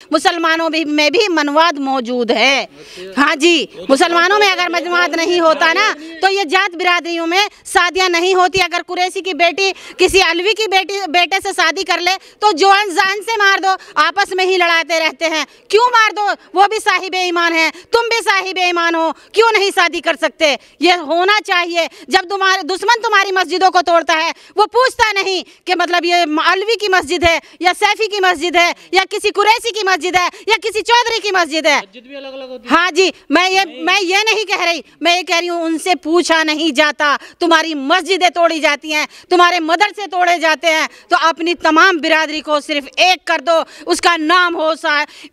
मुसलमानों में भी मनवाद मौजूद है। हाँ जी, मुसलमानों में अगर मनवाद नहीं होता ना तो ये जात बिरादरियों में शादियां नहीं होती। अगर कुरैशी की बेटी किसी अलवी की बेटे से शादी कर ले तो जान से मार दो, आपस में ही लड़ाते रहते हैं। क्यों मार दो? वो भी साहिबे ईमान है, तुम भी साहिबे ईमान हो, क्यों नहीं शादी कर सकते? ये होना चाहिए। जब तुम्हारे दुश्मन तुम्हारी मस्जिदों को तोड़ता है वो पूछता नहीं कि मतलब ये अलवी की मस्जिद है या सैफी की मस्जिद है या किसी कुरैशी की मस्जिद है या किसी चौधरी की मस्जिद है। मस्जिद भी अलग अलग होती है। हाँ जी, मैं ये नहीं कह रही, मैं ये कह रही हूँ उनसे पूछा नहीं जाता। तुम्हारी मस्जिदें तोड़ी जाती हैं, तुम्हारे मदरसे तोड़े जाते हैं, तो अपनी तमाम बिरादरी को सिर्फ एक कर दो, उसका नाम हो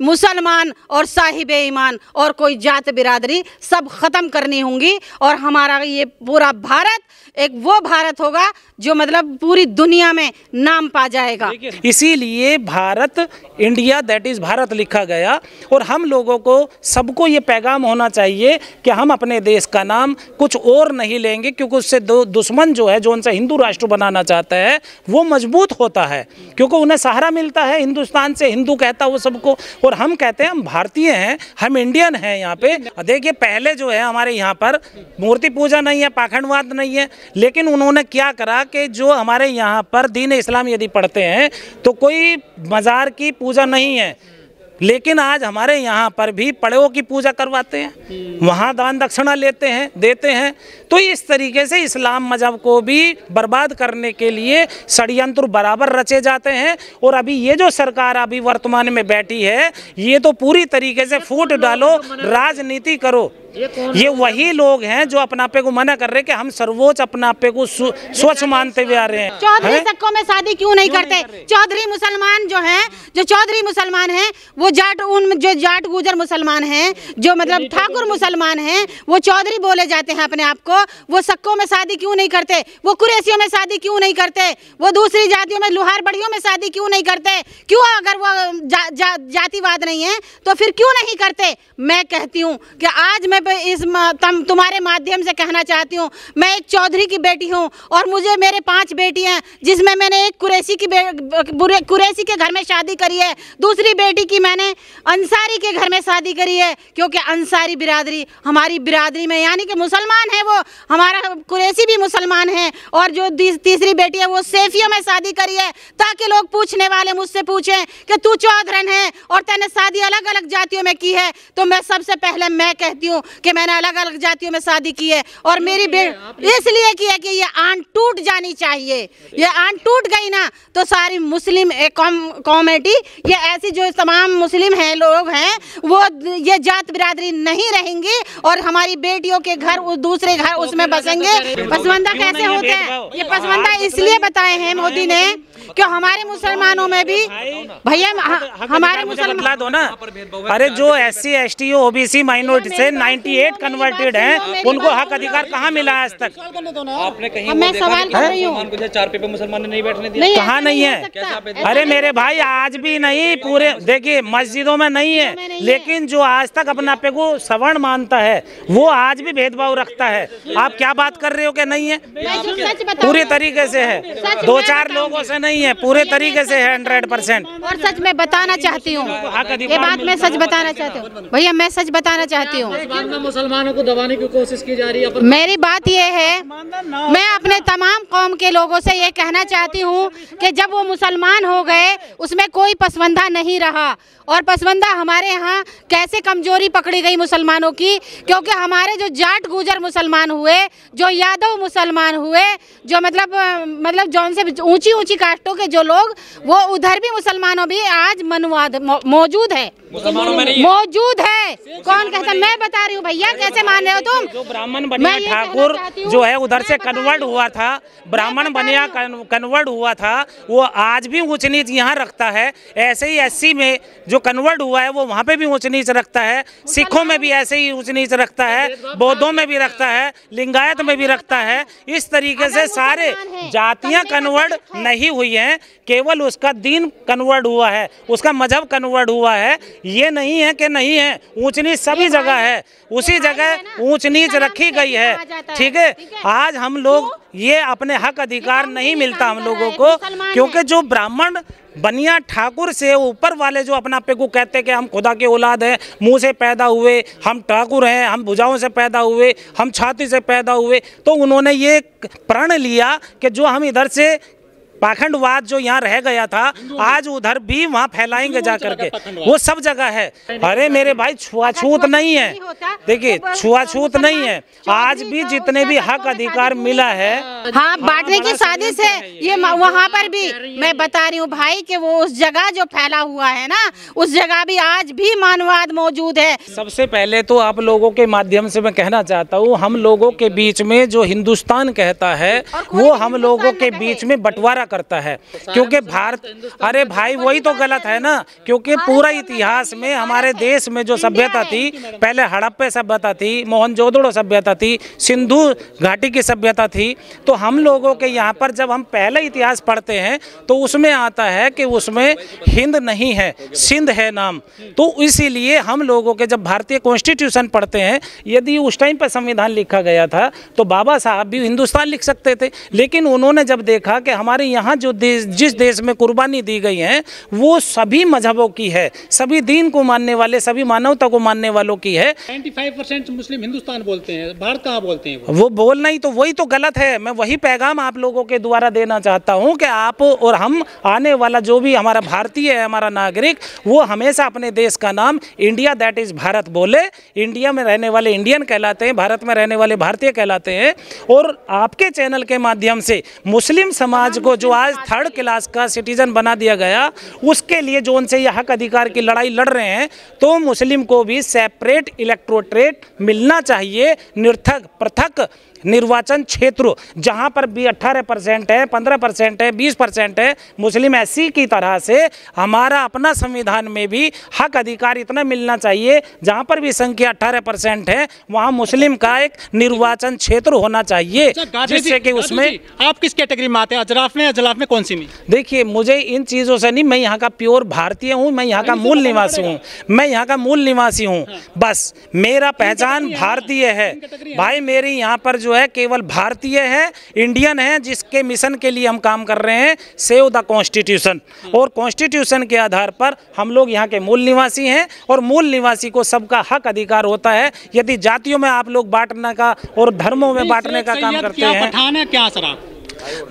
मुसलमान और साहिबे ईमान, और कोई जात बिरादरी सब खत्म करनी होंगी। और हमारा ये पूरा भारत एक वो भारत होगा जो मतलब पूरी दुनिया में नाम पा जाएगा। इसीलिए Bharat India that is Bharat लिखा गया। और हम लोगों को सबको ये पैगाम होना चाहिए कि हम अपने देश का नाम कुछ और नहीं लेंगे, क्योंकि उससे दुश्मन जो है, जो उनसे हिंदू राष्ट्र बनाना चाहता है, वो मजबूत होता है, क्योंकि उन्हें सहारा मिलता है हिंदुस्तान से। हिंदू कहता है वो सबको, और हम कहते हैं हम भारतीय हैं, हम इंडियन हैं। यहाँ पे देखिए, पहले जो है हमारे यहाँ पर मूर्ति पूजा नहीं है, पाखंडवाद नहीं है, लेकिन उन्होंने क्या करा कि जो हमारे यहाँ पर दीन इस्लाम यदि पढ़ते हैं तो कोई मज़ार की पूजा नहीं है, लेकिन आज हमारे यहाँ पर भी पड़ों की पूजा करवाते हैं, वहाँ दान दक्षिणा लेते हैं, देते हैं। तो इस तरीके से इस्लाम मजहब को भी बर्बाद करने के लिए षड्यंत्र बराबर रचे जाते हैं। और अभी ये जो सरकार अभी वर्तमान में बैठी है, ये तो पूरी तरीके से फूट डालो, राजनीति करो। ये वही लोग हैं जो अपना पे को मना कर रहे हैं कि हम सर्वोच्च अपना पे को स्वच्छ मानते हुए आ रहे हैं। चौधरी सक्कों में शादी क्यों नहीं करते? चौधरी मुसलमान जो हैं, जो चौधरी मुसलमान हैं, वो जो जाट गुजर मुसलमान हैं, जो मतलब ठाकुर मुसलमान हैं, वो चौधरी बोले जाते हैं अपने आप को। वो सक्कों में शादी क्यों नहीं करते? वो कुरैशियों में शादी क्यों नहीं करते? वो दूसरी जातियों में, लुहार बढ़ियों में शादी क्यों नहीं करते? क्यों? अगर वो जातिवाद नहीं है तो फिर क्यों नहीं करते? मैं कहती हूँ कि आज मैं इस तुम्हारे माध्यम से कहना चाहती हूँ, मैं एक चौधरी की बेटी हूँ और मुझे मेरे 5 बेटियां हैं, जिसमें मैंने एक कुरैशी के घर में शादी करी है, दूसरी बेटी की मैंने अंसारी के घर में शादी करी है, क्योंकि अंसारी बिरादरी हमारी बिरादरी में, यानी कि मुसलमान है वो, हमारा कुरैशी भी मुसलमान है, और जो तीसरी बेटी है वो सैफियों में शादी करी है, ताकि लोग पूछने वाले मुझसे पूछें कि तू चौधरन है और तैने शादी अलग अलग जातियों में की है। तो मैं सबसे पहले मैं कहती हूँ कि मैंने अलग अलग जातियों में शादी की है, और मेरी इसलिए की है कि ये आन टूट जानी चाहिए। ये आन टूट गई ना तो सारी मुस्लिम कम्युनिटी, ये ऐसी जो तमाम मुस्लिम हैं, लोग हैं, वो ये जात बिरादरी नहीं रहेंगी, और हमारी बेटियों के घर दूसरे घर उसमें बसेंगे। पसमानदा कैसे होते हैं? ये पसमानदा इसलिए बताए हैं मोदी ने कि हमारे मुसलमानों में भी, भैया हमारे मुसलमान बतला दो ना। अरे जो SC ST OBC माइनॉरिटी से 98 कन्वर्टेड हैं, उनको हक अधिकार कहाँ मिला आज तक? आपने कहीं मैं सवाल कर रही हूँ, 4 पे मुसलमान ने नहीं बैठने दिया? कहाँ नहीं है? अरे मेरे भाई, आज भी नहीं, पूरे देखिए मस्जिदों में नहीं है, लेकिन जो आज तक अपना पे को सवर्ण मानता है वो आज भी भेदभाव रखता है। आप क्या बात कर रहे हो कि नहीं है? पूरी तरीके से है, 2-4 लोगों से नहीं है, पूरे तरीके से है 100%। और सच में बताना चाहती हूँ, ये बात मैं सच बताना चाहती हूँ भैया, मैं सच बताना चाहती हूँ। मुसलमानों को दबाने की कोशिश की जा रही है। मेरी बात ये है, मैं अपने तमाम कौम के लोगों से ये कहना चाहती हूँ कि जब वो मुसलमान हो गए उसमें कोई पसवंदा नहीं रहा। और पसवंदा हमारे यहाँ कैसे कमजोरी पकड़ी गई मुसलमानों की, क्योंकि हमारे जो जाट गुजर मुसलमान हुए, जो यादव मुसलमान हुए, जो मतलब जौन से ऊंची ऊंची कास्टों के जो लोग, वो उधर भी मुसलमानों भी आज मनवाद मौजूद है, मौजूद है। कौन कहता? मैं बता रही हूँ भैया, कैसे मान रहे हो तुम? जो ब्राह्मण बनिया ठाकुर जो है उधर से कन्वर्ट हुआ था, ब्राह्मण बनिया कन्वर्ट हुआ था, वो आज भी ऊंच नीच यहाँ रखता है। ऐसे ही SC में जो कन्वर्ट हुआ है वो वहाँ पे भी ऊंच नीच रखता है, सिखों में भी ऐसे ही ऊंच नीच रखता है, बौद्धों में भी रखता है, लिंगायत में भी रखता है। इस तरीके से सारे जातियाँ कन्वर्ट नहीं हुई हैं, केवल उसका दीन कन्वर्ट हुआ है, उसका मजहब कन्वर्ट हुआ है। ये नहीं है कि नहीं है, ऊंच नीच सभी जगह है, उसी जगह ऊंच नीच रखी गई है। ठीक है, आज हम लोग ये अपने हक अधिकार नहीं मिलता हम लोगों को, क्योंकि जो ब्राह्मण बनिया ठाकुर से ऊपर वाले जो अपना पे को कहते हैं कि हम खुदा के औलाद हैं, मुंह से पैदा हुए, हम ठाकुर हैं, हम भुजाओं से पैदा हुए, हम छाती से पैदा हुए, तो उन्होंने ये प्रण लिया कि जो हम इधर से पाखंडवाद जो यहाँ रह गया था आज उधर भी वहाँ फैलाएंगे जा करके, वो सब जगह है। अरे मेरे भाई छुआछूत नहीं है, देखिए छुआछूत नहीं है, आज भी जितने भी हक अधिकार मिला है, हाँ बांटने की साजिश है ये वहाँ पर भी। मैं बता रही हूँ भाई कि वो उस जगह जो फैला हुआ है ना, उस जगह भी आज भी मानववाद मौजूद है। सबसे पहले तो आप लोगों के माध्यम से मैं कहना चाहता हूँ, हम लोगों के बीच में जो हिंदुस्तान कहता है वो हम लोगों के बीच में बंटवारा करता है, क्योंकि भारत, अरे भाई वही तो गलत है ना, क्योंकि पूरा इतिहास में हमारे देश में जो सभ्यता थी, पहले हड़प्पा सभ्यता थी, मोहनजोदड़ो सभ्यता थी, सिंधु घाटी की सभ्यता थी, तो हम लोगों के यहाँ पर जब हम पहले इतिहास पढ़ते हैं तो उसमें आता है कि उसमें हिंद नहीं है, सिंध है नाम। तो इसीलिए हम लोगों के जब भारतीय कॉन्स्टिट्यूशन पढ़ते हैं, यदि उस टाइम पर संविधान लिखा गया था तो बाबा साहब भी हिंदुस्तान लिख सकते थे, लेकिन उन्होंने जब देखा कि हमारे यहाँ जो देश, जिस देश में कुर्बानी दी गई है वो सभी मजहबों की है, सभी दीन को मानने वाले, सभी मानवता को मानने वालों की है। 95% मुस्लिम हिंदुस्तान बोलते हैं, भारत कहाँ बोलते हैं? वो बोलना ही तो वही तो गलत है। मैं वही पैगाम आप लोगों के द्वारा देना चाहता हूं कि आप और हम, आने वाला जो भी हमारा भारतीय है, हमारा नागरिक, वो हमेशा अपने देश का नाम इंडिया दैट इज भारत बोले। इंडिया में रहने वाले इंडियन कहलाते हैं, भारत में रहने वाले भारतीय कहलाते हैं। और आपके चैनल के माध्यम से मुस्लिम समाज को जो आज 3rd क्लास का सिटीजन बना दिया गया, उसके लिए जो उनसे यह हक अधिकार की लड़ाई लड़ रहे हैं, तो मुस्लिम को भी सेपरेट इलेक्टोरेट मिलना चाहिए, पृथक निर्वाचन क्षेत्र, जहां पर भी 18% है, 15% है, 20% है मुस्लिम एससी की तरह से हमारा अपना संविधान में भी हक अधिकार इतना मिलना चाहिए, जहां पर भी संख्या 18% है वहां मुस्लिम का एक निर्वाचन क्षेत्र होना चाहिए, जिससे कि उसमें आप किस कैटेगरी में आते हैं? अजलाफ में, अजलाफ में कौन सी में? देखिए मुझे इन चीज़ों से नहीं, मैं यहाँ का प्योर भारतीय हूँ, मैं यहाँ का मूल निवासी हूँ, मैं यहाँ का मूल निवासी हूँ, बस मेरा पहचान भारतीय है भाई। मेरी यहाँ पर जो है केवल भारतीय है, इंडियन है, जिसके मिशन के लिए हम काम कर रहे हैं, सेव द कॉन्स्टिट्यूशन। और कॉन्स्टिट्यूशन के आधार पर हम लोग यहाँ के मूल निवासी हैं, और मूल निवासी को सबका हक अधिकार होता है। यदि जातियों में आप लोग बांटने का और धर्मों में बांटने का काम करते हैं, पठान है क्या सर?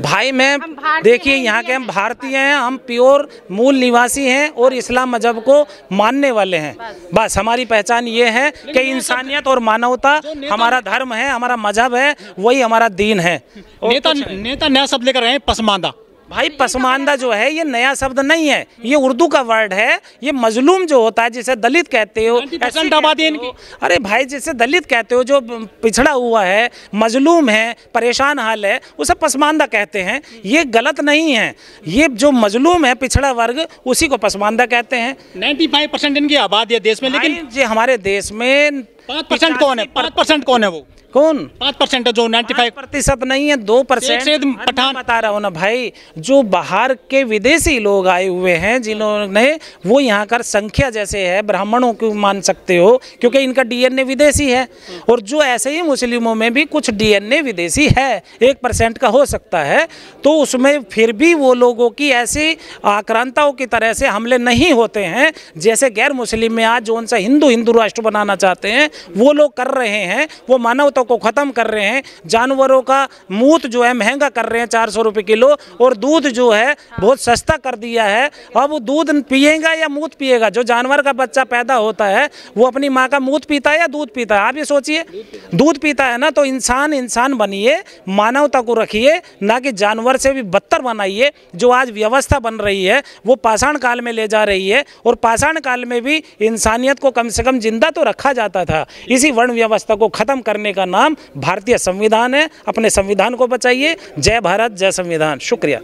भाई मैं देखिए यहाँ के हम भारतीय हैं, हम प्योर मूल निवासी हैं और इस्लाम मजहब को मानने वाले हैं। बस हमारी पहचान ये है कि इंसानियत और मानवता हमारा धर्म है, हमारा मजहब है, वही हमारा दीन है। नेता नया शब्द लेकर आए पसमानदा। भाई पसमानदा जो है ये नया शब्द नहीं है, ये उर्दू का वर्ड है। ये मजलूम जो होता है, जिसे दलित कहते हो, अरे भाई जिसे दलित कहते हो, जो पिछड़ा हुआ है, मजलूम है, परेशान हाल है, उसे पसमानदा कहते हैं। ये गलत नहीं है, ये जो मजलूम है, पिछड़ा वर्ग, उसी को पसमानदा कहते हैं। 95% इनकी आबादी है देश में, लेकिन ये हमारे देश में 5% कौन है? 5% कौन है? वो कौन 5% है जो 95% नहीं है, 2% पठान बता रहा हूँ ना भाई। जो बाहर के विदेशी लोग आए हुए हैं, जिन्होंने वो यहाँ कर संख्या जैसे है ब्राह्मणों को मान सकते हो, क्योंकि इनका डीएनए विदेशी है। और जो ऐसे ही मुस्लिमों में भी कुछ डीएनए विदेशी है, 1% का हो सकता है, तो उसमें फिर भी वो लोगों की ऐसी आक्रांताओं की तरह से हमले नहीं होते हैं जैसे गैर मुस्लिम में आज जो उनसे हिंदू राष्ट्र बनाना चाहते हैं वो लोग कर रहे हैं। वो मानवता को खत्म कर रहे हैं, जानवरों का मूत जो है महंगा कर रहे हैं 400 रुपये किलो, और दूध जो है बहुत सस्ता कर दिया है। अब वो दूध पिएगा या मूत पिएगा? जो जानवर का बच्चा पैदा होता है वो अपनी माँ का मूत पीता है या दूध पीता है? आप ये सोचिए, दूध पीता है ना। तो इंसान बनिए, मानवता को रखिए, ना कि जानवर से भी बदतर बनाइए। जो आज व्यवस्था बन रही है वो पाषाण काल में ले जा रही है, और पाषाण काल में भी इंसानियत को कम से कम जिंदा तो रखा जाता था। इसी वर्ण व्यवस्था को खत्म करने का नाम भारतीय संविधान है। अपने संविधान को बचाइए। जय भारत, जय संविधान। शुक्रिया।